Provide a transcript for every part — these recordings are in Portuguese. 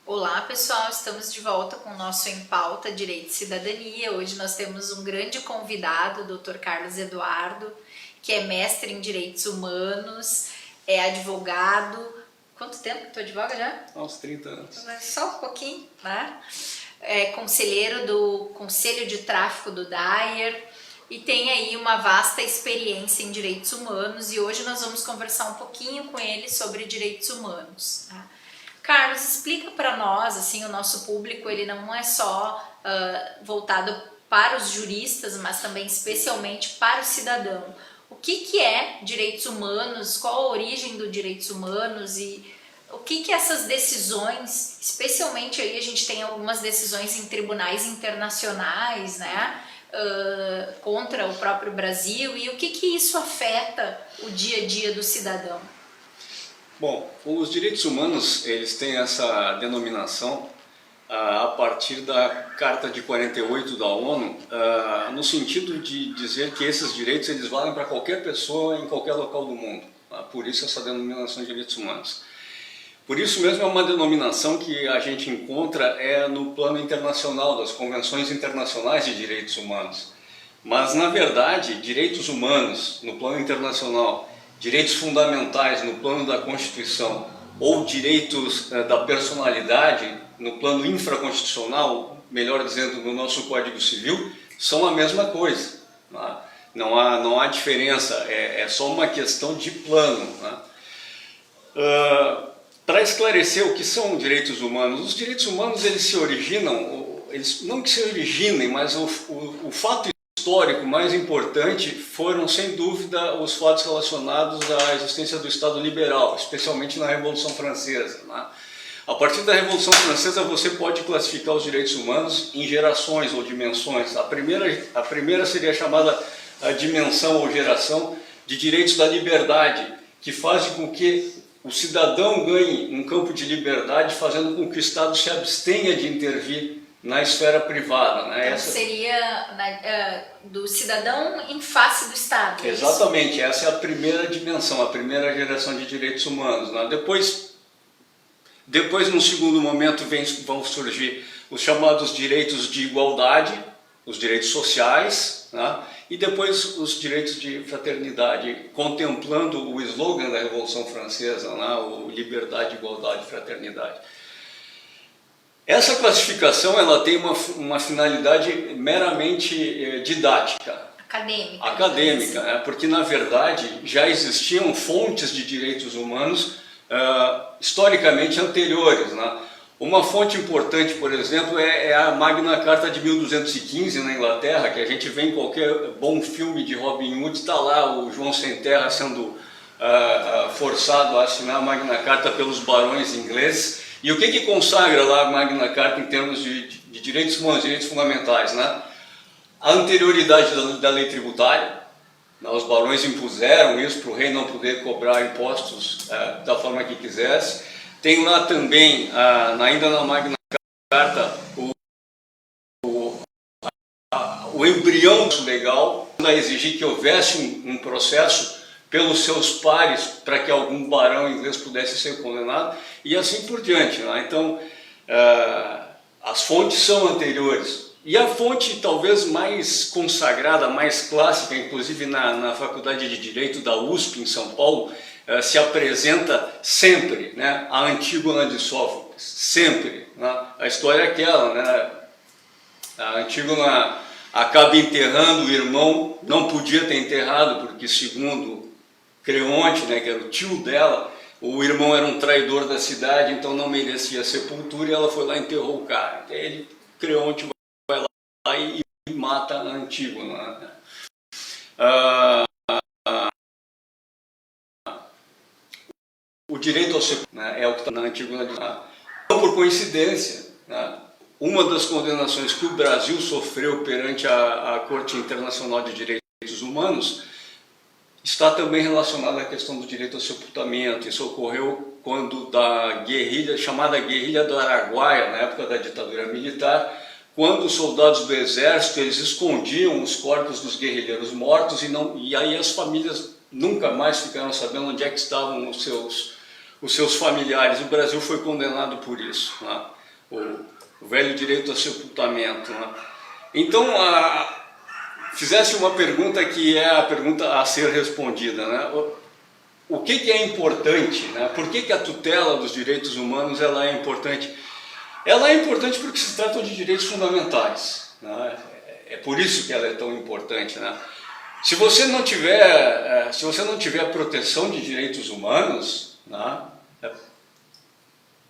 Olá pessoal, estamos de volta com o nosso Em Pauta Direito e Cidadania. Hoje nós temos um grande convidado, o Dr. Carlos Eduardo, que é mestre em Direitos Humanos, é advogado. Quanto tempo que tu advoga já? Há uns 30 anos. Só um pouquinho, né? É conselheiro do Conselho de Tráfico do DAIR e tem aí uma vasta experiência em direitos humanos e hoje nós vamos conversar um pouquinho com ele sobre direitos humanos, tá? Carlos, explica para nós, assim, o nosso público, ele não é só voltado para os juristas, mas também especialmente para o cidadão. O que é direitos humanos, qual a origem dos direitos humanos e o que essas decisões, especialmente aí a gente tem algumas decisões em tribunais internacionais, né, contra o próprio Brasil, e o que isso afeta o dia a dia do cidadão? Bom, os direitos humanos, eles têm essa denominação a partir da Carta de 48 da ONU, no sentido de dizer que esses direitos eles valem para qualquer pessoa em qualquer local do mundo. Por isso essa denominação de direitos humanos. Por isso mesmo é uma denominação que a gente encontra no plano internacional, das convenções internacionais de direitos humanos. Mas, na verdade, direitos humanos no plano internacional, direitos fundamentais no plano da Constituição ou direitos da personalidade no plano infraconstitucional, melhor dizendo, no nosso Código Civil, são a mesma coisa. Não há diferença, é só uma questão de plano. Para esclarecer o que são direitos humanos, os direitos humanos eles se originam, não que se originem, mas o fato histórico mais importante foram, sem dúvida, os fatos relacionados à existência do Estado liberal, especialmente na Revolução Francesa. A partir da Revolução Francesa, você pode classificar os direitos humanos em gerações ou dimensões. A primeira seria chamada a dimensão ou geração de direitos da liberdade, que fazem com que o cidadão ganhe um campo de liberdade, fazendo com que o Estado se abstenha de intervir na esfera privada. Então, seria do cidadão em face do Estado. Exatamente, essa é a primeira dimensão, a primeira geração de direitos humanos. Depois, num segundo momento, vão surgir os chamados direitos de igualdade, os direitos sociais, e depois os direitos de fraternidade, contemplando o slogan da Revolução Francesa, o liberdade, igualdade, fraternidade. Essa classificação ela tem uma finalidade meramente didática. Acadêmica, porque na verdade já existiam fontes de direitos humanos historicamente anteriores. Uma fonte importante, por exemplo, é a Magna Carta de 1215 na Inglaterra, que a gente vê em qualquer bom filme de Robin Hood, está lá o João Sem Terra sendo forçado a assinar a Magna Carta pelos barões ingleses. E o que consagra lá a Magna Carta em termos de direitos humanos, direitos fundamentais? A anterioridade da lei tributária. Os barões impuseram isso para o rei não poder cobrar impostos da forma que quisesse. Tem lá também, ainda na Magna Carta, o embrião legal, a exigir que houvesse um processo pelos seus pares para que algum barão inglês pudesse ser condenado e assim por diante. Então, as fontes são anteriores. E a fonte talvez mais consagrada, mais clássica, inclusive na Faculdade de Direito da USP em São Paulo, se apresenta sempre, a Antígona de Sófocles, sempre. A história é aquela, a Antígona acaba enterrando o irmão, não podia ter enterrado porque, segundo Creonte, que era o tio dela, o irmão era um traidor da cidade, então não merecia sepultura, e ela foi lá e enterrou o cara. Aí Creonte vai lá e mata a Antígona. O direito ao sepultamento é o que está na Antígona. Não por coincidência, uma das condenações que o Brasil sofreu perante a Corte Internacional de Direitos Humanos está também relacionada à questão do direito ao sepultamento. Isso ocorreu quando da guerrilha, chamada Guerrilha do Araguaia, na época da ditadura militar, quando os soldados do exército eles escondiam os corpos dos guerrilheiros mortos e aí as famílias nunca mais ficaram sabendo onde é que estavam os seus familiares. O Brasil foi condenado por isso. o velho direito ao sepultamento, né? Então, fizesse uma pergunta que é a pergunta a ser respondida, né? O que é importante, né? Por que a tutela dos direitos humanos ela é importante? Ela é importante porque se trata de direitos fundamentais, né? É por isso que ela é tão importante, né? Se você não tiver proteção de direitos humanos, né?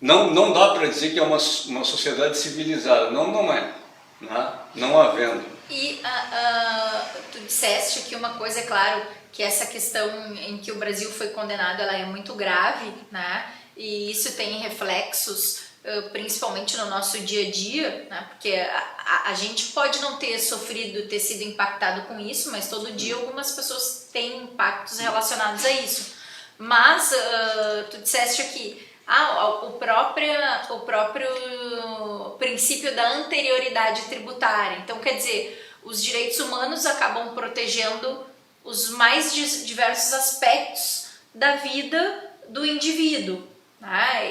Não dá para dizer que é uma sociedade civilizada. Não é, né? Não havendo. E tu disseste que uma coisa, é claro, que essa questão em que o Brasil foi condenado, ela é muito grave, né? E isso tem reflexos principalmente no nosso dia a dia, né? Porque a gente pode não ter sido impactado com isso, mas todo dia algumas pessoas têm impactos relacionados a isso. Mas tu disseste aqui, o próprio princípio da anterioridade tributária. Então, quer dizer, os direitos humanos acabam protegendo os mais diversos aspectos da vida do indivíduo.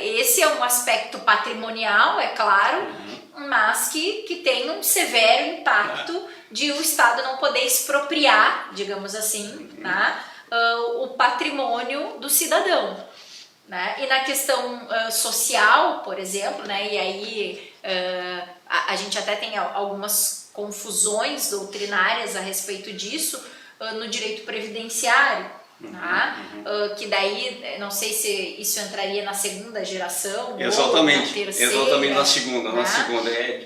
Esse é um aspecto patrimonial, é claro, mas que tem um severo impacto de o Estado não poder expropriar, digamos assim, o patrimônio do cidadão. Né? E na questão social, por exemplo, né? E aí a gente até tem algumas confusões doutrinárias a respeito disso no direito previdenciário, que daí, não sei se isso entraria na segunda geração exatamente, ou na terceira. Exatamente, na segunda.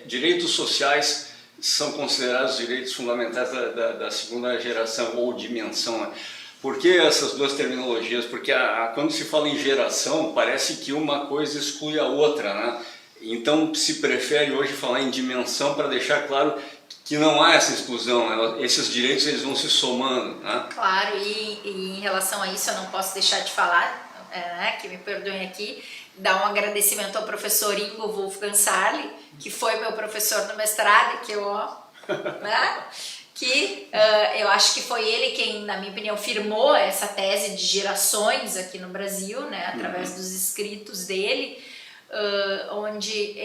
Direitos sociais são considerados direitos fundamentais da segunda geração ou dimensão, né? Por que essas duas terminologias? Porque quando se fala em geração, parece que uma coisa exclui a outra, né? Então se prefere hoje falar em dimensão para deixar claro que não há essa exclusão, né? Esses direitos eles vão se somando, né? Claro, e em relação a isso eu não posso deixar de falar, que me perdoem aqui, dar um agradecimento ao professor Ingo Wolfgang Sarli, que foi meu professor no mestrado, que né? Que eu acho que foi ele quem, na minha opinião, firmou essa tese de gerações aqui no Brasil, né, através dos escritos dele, onde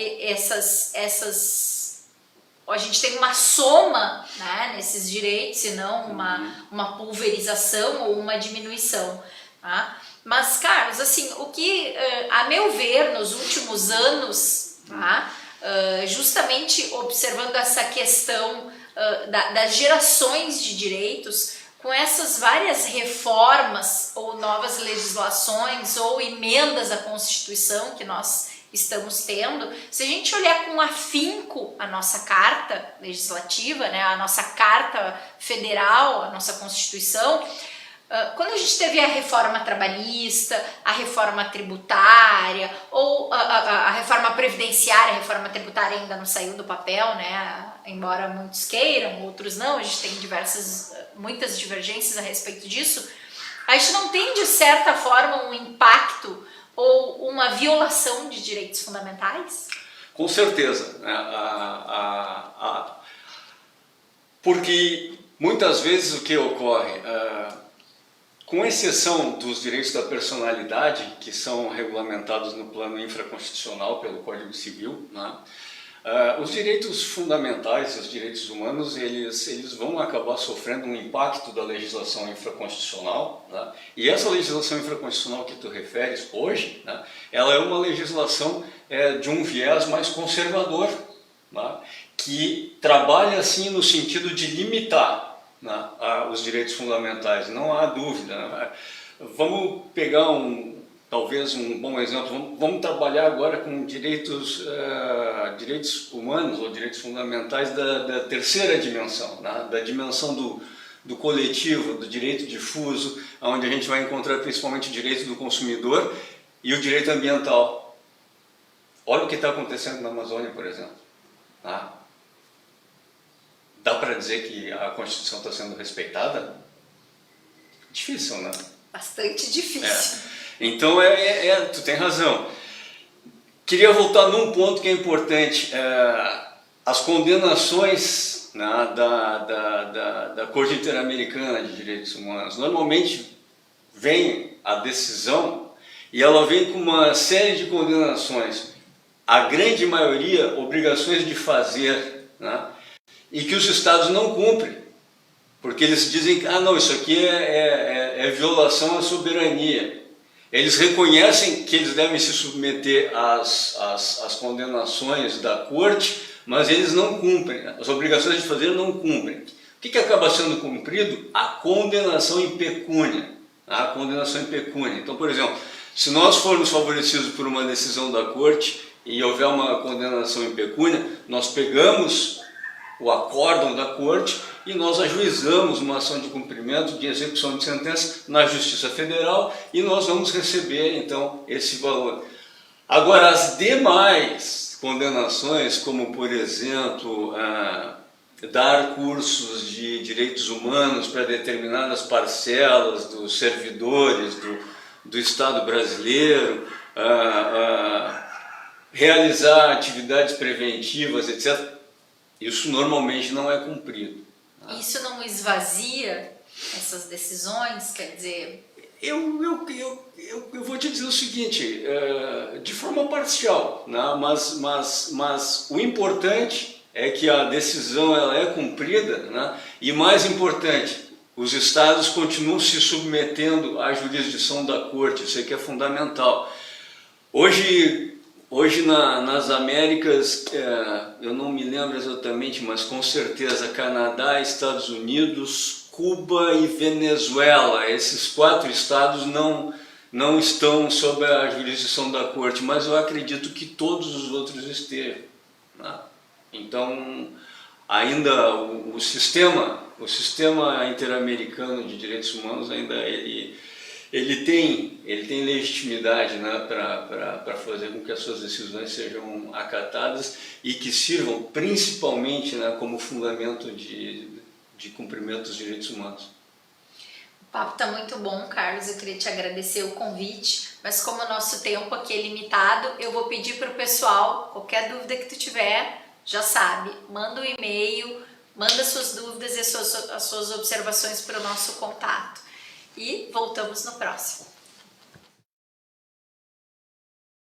a gente tem uma soma, né, nesses direitos e não uma pulverização ou uma diminuição. Tá? Mas, Carlos, assim, o que, a meu ver, nos últimos anos, justamente observando essa questão das gerações de direitos, com essas várias reformas ou novas legislações ou emendas à Constituição que nós estamos tendo, se a gente olhar com afinco a nossa carta legislativa, né, a nossa carta federal, a nossa Constituição, quando a gente teve a reforma trabalhista, a reforma tributária ou a reforma previdenciária, a reforma tributária ainda não saiu do papel, né? Embora muitos queiram, outros não, a gente tem muitas divergências a respeito disso, a gente não tem de certa forma um impacto ou uma violação de direitos fundamentais? Com certeza, porque muitas vezes o que ocorre, com exceção dos direitos da personalidade, que são regulamentados no plano infraconstitucional pelo Código Civil, né? Os direitos fundamentais, os direitos humanos, eles vão acabar sofrendo um impacto da legislação infraconstitucional, né? E essa legislação infraconstitucional que tu referes hoje, né, ela é uma legislação de um viés mais conservador, né, que trabalha assim no sentido de limitar, né, os direitos fundamentais, não há dúvida, né? Vamos pegar talvez um bom exemplo, vamos trabalhar agora com direitos humanos ou direitos fundamentais da terceira dimensão, né? Da dimensão do coletivo, do direito difuso, onde a gente vai encontrar principalmente o direito do consumidor e o direito ambiental. Olha o que está acontecendo na Amazônia, por exemplo. Tá? Dá para dizer que a Constituição está sendo respeitada? Difícil, né? Bastante difícil. Então, tu tem razão. Queria voltar num ponto que é importante. As condenações, né, da Corte Interamericana de Direitos Humanos, normalmente vem a decisão e ela vem com uma série de condenações a grande maioria, obrigações de fazer, né? E que os estados não cumprem, porque eles dizem que não, isso aqui é violação à soberania. Eles reconhecem que eles devem se submeter às condenações da corte, mas eles não cumprem, as obrigações de fazer não cumprem. O que acaba sendo cumprido? A condenação em pecúnia. A condenação em pecúnia. Então, por exemplo, se nós formos favorecidos por uma decisão da corte e houver uma condenação em pecúnia, nós pegamos o acórdão da corte e nós ajuizamos uma ação de cumprimento, de execução de sentença na Justiça Federal e nós vamos receber, então, esse valor. Agora, as demais condenações, como, por exemplo, dar cursos de direitos humanos para determinadas parcelas dos servidores do Estado brasileiro, realizar atividades preventivas, etc., isso normalmente não é cumprido. Isso não esvazia essas decisões? Quer dizer... Eu vou te dizer o seguinte, de forma parcial, né? mas o importante é que a decisão ela é cumprida, né? E mais importante, os estados continuam se submetendo à jurisdição da corte, isso aqui é fundamental. Hoje nas Américas, eu não me lembro exatamente, mas com certeza Canadá, Estados Unidos, Cuba e Venezuela, esses 4 estados não estão sob a jurisdição da corte, mas eu acredito que todos os outros estejam, né? Então, ainda o sistema interamericano de direitos humanos ainda ele tem legitimidade, né, para fazer com que as suas decisões sejam acatadas e que sirvam principalmente, né, como fundamento de cumprimento dos direitos humanos. O papo está muito bom, Carlos, eu queria te agradecer o convite, mas como o nosso tempo aqui é limitado, eu vou pedir para o pessoal, qualquer dúvida que tu tiver, já sabe, manda um e-mail, manda suas dúvidas e as suas observações para o nosso contato. E voltamos no próximo.